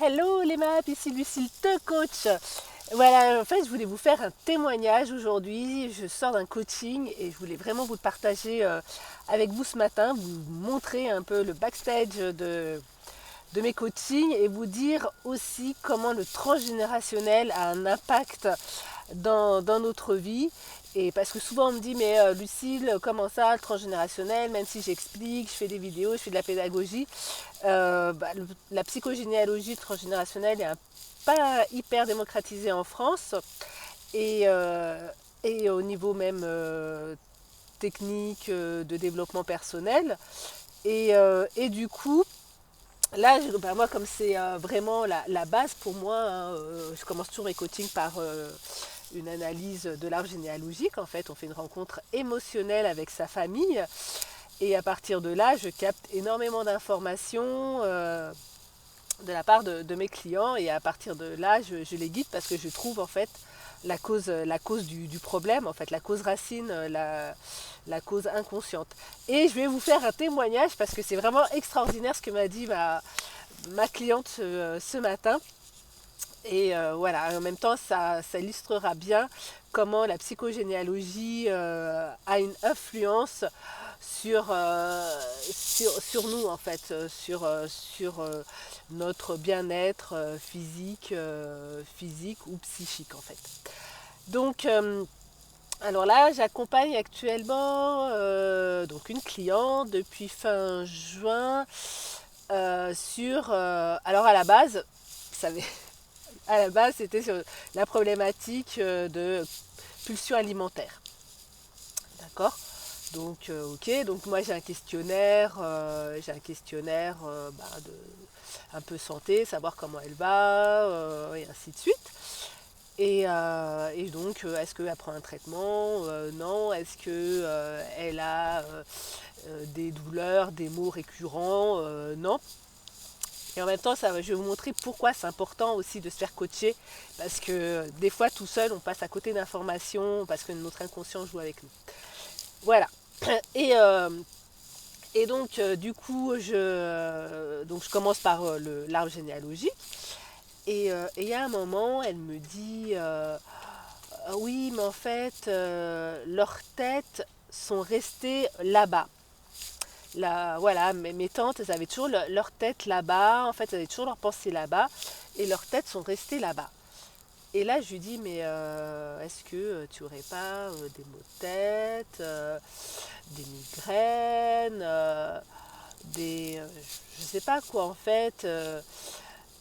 Hello les maps, ici Lucille te coach. Voilà, en fait, je voulais vous faire un témoignage aujourd'hui. Je sors d'un coaching et je voulais vraiment vous le partager avec vous ce matin, vous montrer un peu le backstage de mes coachings et vous dire aussi comment le transgénérationnel a un impact dans notre vie. Et parce que souvent on me dit, mais Lucille, comment ça, le transgénérationnel, même si j'explique, je fais des vidéos, je fais de la pédagogie, la psychogénéalogie transgénérationnelle est pas hyper démocratisée en France et, euh, et au niveau même technique de développement personnel. Et du coup, là, moi, comme c'est vraiment la base pour moi, hein, je commence toujours mes coachings par une analyse de l'arbre généalogique. En fait, on fait une rencontre émotionnelle avec sa famille. Et à partir de là, je capte énormément d'informations de la part de mes clients. Et à partir de là, je les guide parce que je trouve en fait la cause du problème, en fait, la cause racine, la cause inconsciente. Et je vais vous faire un témoignage parce que c'est vraiment extraordinaire ce que m'a dit ma cliente ce matin. Et voilà, en même temps, ça illustrera bien comment la psychogénéalogie a une influence sur nous, en fait, sur notre bien-être physique ou psychique, en fait. Donc, alors là, j'accompagne actuellement donc une cliente depuis fin juin alors à la base, vous savez, à la base, c'était sur la problématique de pulsion alimentaire. D'accord. Donc, ok. Donc, moi, j'ai un questionnaire un peu santé, savoir comment elle va, et ainsi de suite. Et donc, est-ce qu'elle prend un traitement? Non. Est-ce qu'elle a des douleurs, des maux récurrents? Non. Et en même temps, je vais vous montrer pourquoi c'est important aussi de se faire coacher. Parce que des fois, tout seul, on passe à côté d'informations, parce que notre inconscient joue avec nous. Voilà. Et, euh, et donc, du coup, donc, je commence par l'arbre généalogique. Et il y a un moment, elle me dit oui, mais en fait, leurs têtes sont restées là-bas. Là, voilà, mes tantes, elles avaient toujours leur tête là-bas, en fait, elles avaient toujours leurs pensées là-bas, et leurs têtes sont restées là-bas. Et là, je lui dis, mais est-ce que tu aurais pas des maux de tête, des migraines, je sais pas quoi en fait.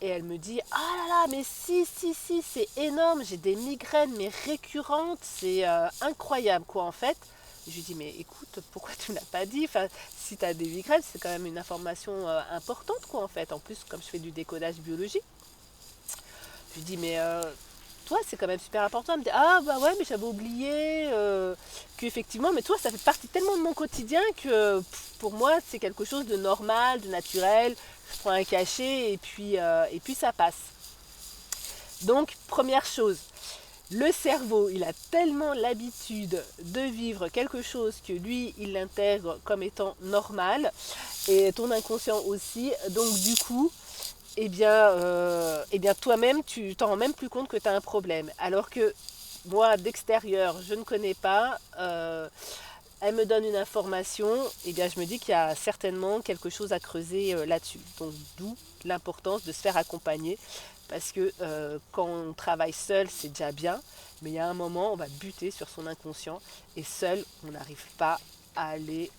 Et elle me dit, ah là là, mais si, c'est énorme, j'ai des migraines, mais récurrentes, c'est incroyable quoi en fait. Je lui dis, mais écoute, pourquoi tu ne l'as pas dit? Enfin, si tu as des migraines, c'est quand même une information importante quoi en fait. En plus, comme je fais du décodage biologique, je lui dis, mais toi, c'est quand même super important. Elle me dit, ah bah ouais, mais j'avais oublié qu'effectivement, mais toi, ça fait partie tellement de mon quotidien que pour moi, c'est quelque chose de normal, de naturel. Je prends un cachet et puis ça passe. Donc, première chose, le cerveau, il a tellement l'habitude de vivre quelque chose que lui, il l'intègre comme étant normal, et ton inconscient aussi. Donc, du coup, eh bien toi-même, tu t'en rends même plus compte que tu as un problème. Alors que moi, d'extérieur, je ne connais pas. Elle me donne une information, et bien je me dis qu'il y a certainement quelque chose à creuser là-dessus. Donc d'où l'importance de se faire accompagner, parce que quand on travaille seul, c'est déjà bien, mais il y a un moment, on va buter sur son inconscient, et seul, on n'arrive pas à aller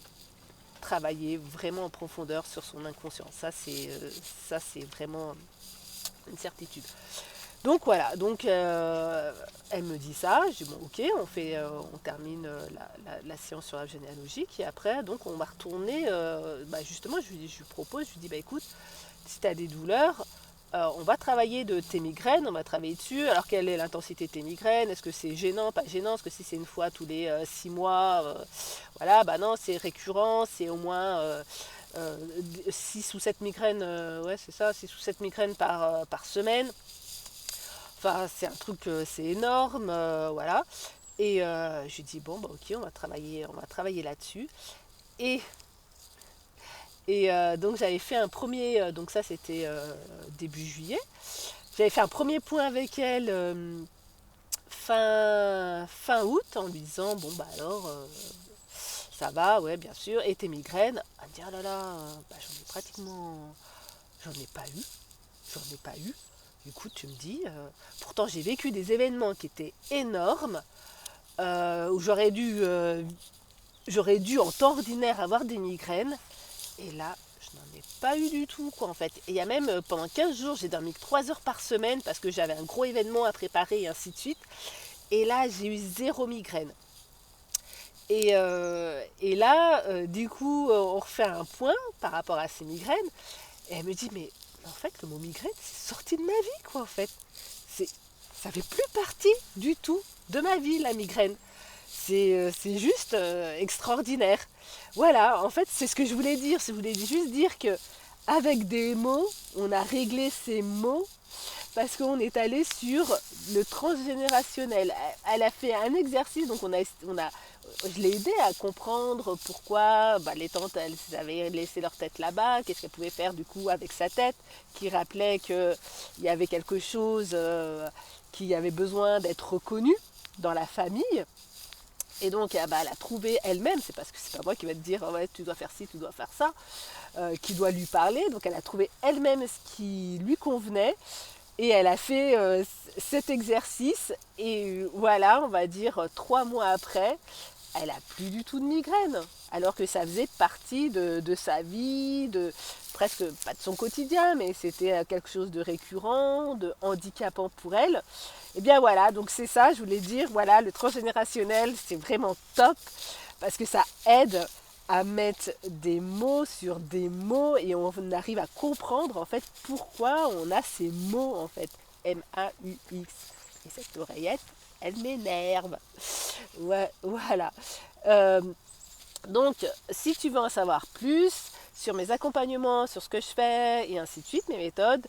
travailler vraiment en profondeur sur son inconscient. Ça, c'est vraiment une certitude. Donc voilà, donc elle me dit ça, je dis bon ok, on termine la séance sur la généalogique et après donc on va retourner, justement je lui propose, je lui dis bah écoute, si tu as des douleurs, on va travailler de tes migraines, on va travailler dessus, alors quelle est l'intensité de tes migraines, est-ce que c'est gênant, pas gênant, est-ce que si c'est une fois tous les 6 mois, voilà, bah non c'est récurrent, c'est au moins 6 ou 7 migraines, ouais c'est ça, 6 ou 7 migraines par semaine. Enfin, c'est un truc, c'est énorme, voilà. Et je lui dis bon, bah ok, on va travailler là-dessus. Et, Et donc j'avais fait un premier, donc ça c'était début juillet. J'avais fait un premier point avec elle fin août en lui disant bon bah alors ça va, ouais bien sûr, et tes migraines. Elle me dit ah là là, bah, j'en ai pas eu, j'en ai pas eu. Écoute, tu me dis, pourtant j'ai vécu des événements qui étaient énormes, où j'aurais dû en temps ordinaire avoir des migraines, et là, je n'en ai pas eu du tout, quoi, en fait. Et il y a même, pendant 15 jours, j'ai dormi que 3 heures par semaine, parce que j'avais un gros événement à préparer, et ainsi de suite. Et là, j'ai eu zéro migraine. Et là, du coup, on refait un point par rapport à ces migraines, et elle me dit, mais en fait, le mot migraine, c'est sorti de ma vie, quoi, en fait. C'est, ça fait plus partie du tout de ma vie, la migraine. C'est juste extraordinaire. Voilà, en fait, c'est ce que je voulais dire. Je voulais juste dire que avec des mots, on a réglé ces mots parce qu'on est allé sur le transgénérationnel. Elle a fait un exercice, donc je l'ai aidé à comprendre pourquoi bah, les tantes elles avaient laissé leur tête là-bas, qu'est-ce qu'elle pouvait faire du coup avec sa tête, qui rappelait qu'il y avait quelque chose qui avait besoin d'être reconnu dans la famille. Et donc, bah, elle a trouvé elle-même, c'est parce que c'est pas moi qui va te dire, oh ouais, tu dois faire ci, tu dois faire ça, qui doit lui parler. Donc, elle a trouvé elle-même ce qui lui convenait. Et elle a fait cet exercice. Et voilà, on va dire 3 mois après, elle n'a plus du tout de migraine. Alors que ça faisait partie de sa vie, presque pas de son quotidien, mais c'était quelque chose de récurrent, de handicapant pour elle. Et bien voilà, donc c'est ça, je voulais dire, voilà, le transgénérationnel, c'est vraiment top parce que ça aide à mettre des mots sur des mots et on arrive à comprendre en fait pourquoi on a ces mots en fait. M-A-U-X. Et cette oreillette, elle m'énerve. Ouais, voilà. Euh, donc, si tu veux en savoir plus sur mes accompagnements, sur ce que je fais et ainsi de suite, mes méthodes,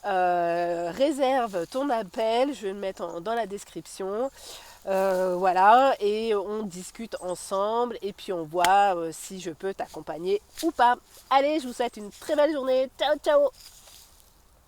réserve ton appel, je vais le mettre dans la description. Voilà, et on discute ensemble et puis on voit si je peux t'accompagner ou pas. Allez, je vous souhaite une très belle journée. Ciao, ciao!